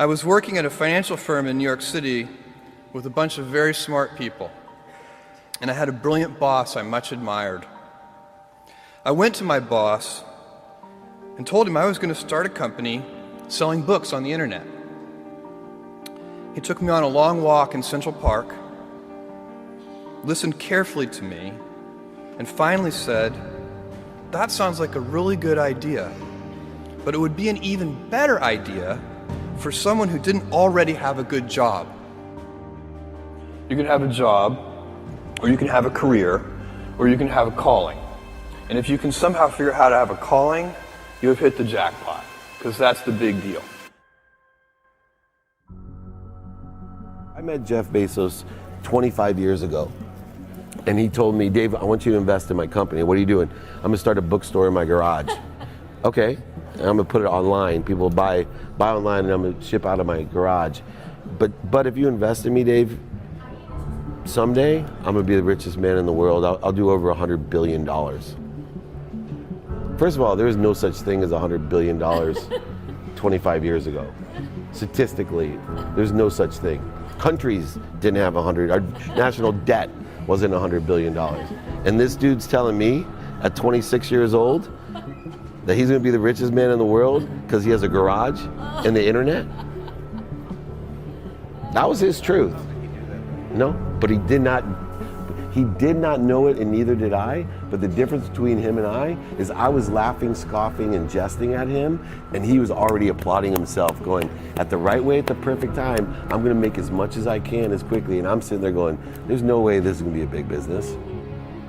I was working at a financial firm in New York City with a bunch of very smart people, and I had a brilliant boss I much admired. I went to my boss and told him I was going to start a company selling books on the internet. He took me on a long walk in Central Park, listened carefully to me, and finally said, "That sounds like a really good idea, but it would be an even better idea for someone who didn't already have a good job." You can have a job, or you can have a career, or you can have a calling. And if you can somehow figure out how to have a calling, you have hit the jackpot, because that's the big deal. I met Jeff Bezos 25 years ago, and he told me, "Dave, I want you to invest in my company." "What are you doing?" "I'm gonna start a bookstore in my garage." "Okay, and I'm gonna put it online. People buy online, and I'm gonna ship out of my garage. But if you invest in me, Dave, someday I'm gonna be the richest man in the world. I'll do over $100 billion. First of all, there was no such thing as $100 billion 25 years ago. Statistically, there's no such thing. Countries didn't have 100. Our national debt wasn't $100 billion. And this dude's telling me at 26 years old that he's gonna be the richest man in the world because he has a garage and the internet? That was his truth. No, but he did not know it, and neither did I. But the difference between him and I is I was laughing, scoffing, and jesting at him, and he was already applauding himself, going, at the right way, at the perfect time, I'm gonna make as much as I can as quickly. And I'm sitting there going, there's no way this is gonna be a big business.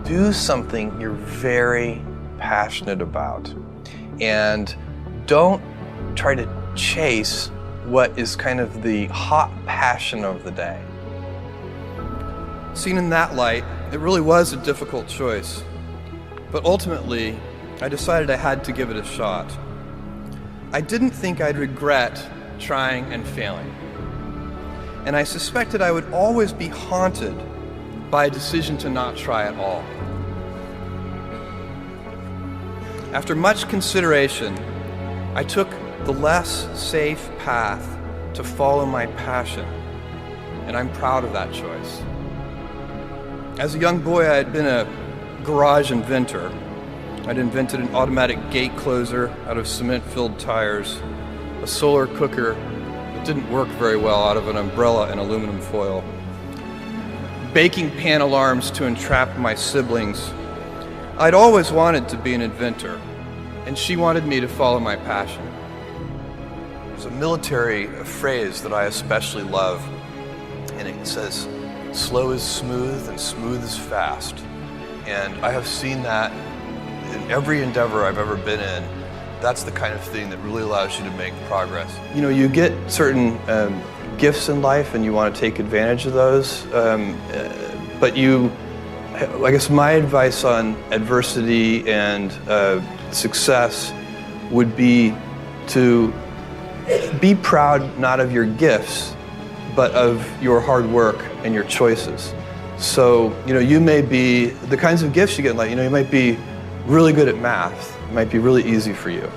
Do something you're very passionate about, and don't try to chase what is kind of the hot passion of the day. Seen in that light, it really was a difficult choice, but ultimately, I decided I had to give it a shot. I didn't think I'd regret trying and failing, and I suspected I would always be haunted by a decision to not try at all. After much consideration, I took the less safe path to follow my passion, and I'm proud of that choice. As a young boy, I had been a garage inventor. I'd invented an automatic gate closer out of cement-filled tires, a solar cooker that didn't work very well out of an umbrella and aluminum foil, baking pan alarms to entrap my siblings. I'd always wanted to be an inventor, and she wanted me to follow my passion. There's a military phrase that I especially love, and it says, "Slow is smooth and smooth is fast." And I have seen that in every endeavor I've ever been in. That's the kind of thing that really allows you to make progress. You know, you get certain gifts in life and you want to take advantage of those, but I guess my advice on adversity and success would be to be proud not of your gifts, but of your hard work and your choices. So, you may be, the kinds of gifts you get, like, you might be really good at math. It might be really easy for you.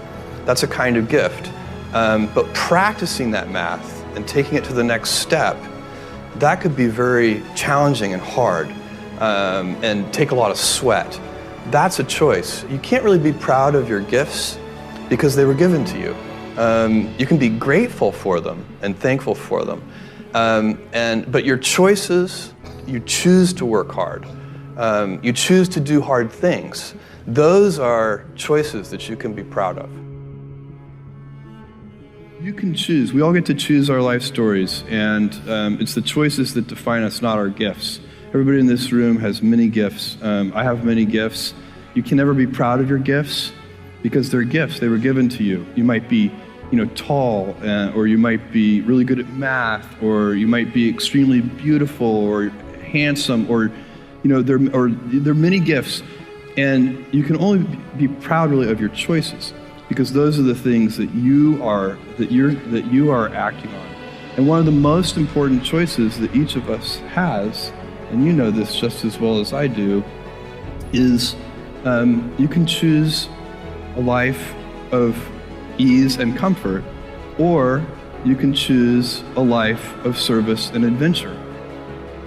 That's a kind of gift. But practicing that math and taking it to the next step, that could be very challenging and hard, and take a lot of sweat. That's a choice. You can't really be proud of your gifts because they were given to you. You can be grateful for them and thankful for them. But your choices, you choose to work hard. You choose to do hard things. Those are choices that you can be proud of. You can choose. We all get to choose our life stories, and it's the choices that define us, not our gifts. Everybody in this room has many gifts. I have many gifts. You can never be proud of your gifts because they're gifts. They were given to you. You might be tall, or you might be really good at math, or you might be extremely beautiful or handsome, or there are many gifts, and you can only be proud really of your choices because those are the things that you are acting on. And one of the most important choices that each of us has, and you know this just as well as I do, is you can choose a life of ease and comfort, or you can choose a life of service and adventure.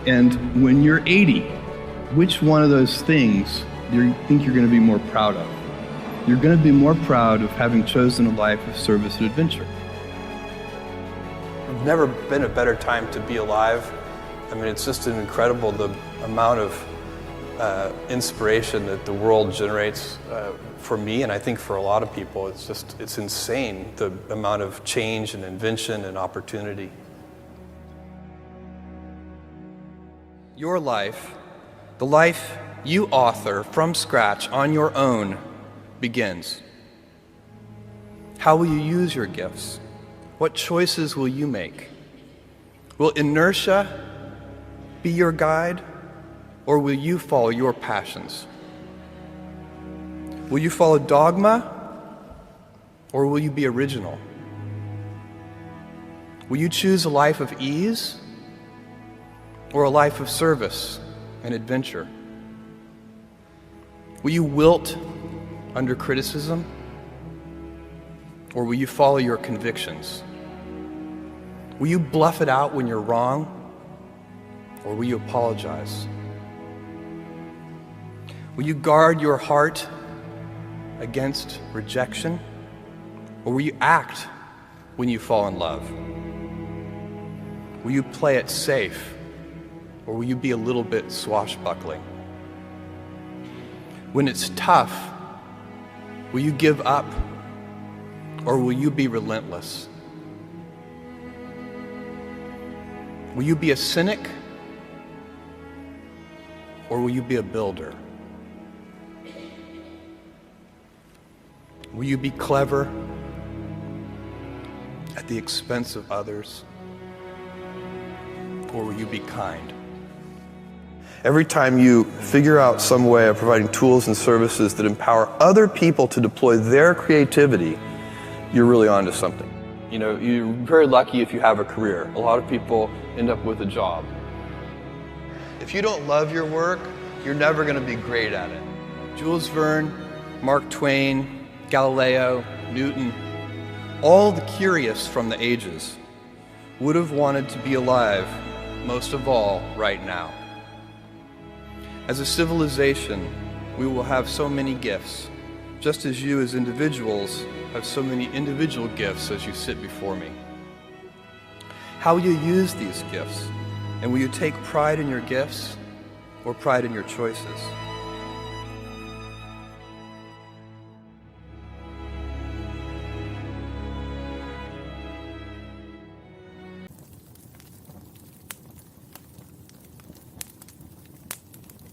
And when you're 80, which one of those things do you think you're going to be more proud of? You're going to be more proud of having chosen a life of service and adventure. There's never been a better time to be alive. I mean, it's just incredible the amount of inspiration that the world generates for me, and I think for a lot of people. It's insane, the amount of change and invention and opportunity. Your life, the life you author from scratch on your own, begins. How will you use your gifts? What choices will you make? Will inertia be your guide, or will you follow your passions? Will you follow dogma, or will you be original? Will you choose a life of ease, or a life of service and adventure? Will you wilt under criticism, or will you follow your convictions? Will you bluff it out when you're wrong, or will you apologize? Will you guard your heart against rejection, or will you act when you fall in love? Will you play it safe, or will you be a little bit swashbuckling? When it's tough, will you give up, or will you be relentless? Will you be a cynic, or will you be a builder? Will you be clever at the expense of others, or will you be kind? Every time you figure out some way of providing tools and services that empower other people to deploy their creativity, you're really onto something. You know, you're very lucky if you have a career. A lot of people end up with a job. If you don't love your work, you're never going to be great at it. Jules Verne, Mark Twain, Galileo, Newton, all the curious from the ages would have wanted to be alive, most of all, right now. As a civilization, we will have so many gifts, just as you as individuals have so many individual gifts as you sit before me. How will you use these gifts? And will you take pride in your gifts or pride in your choices?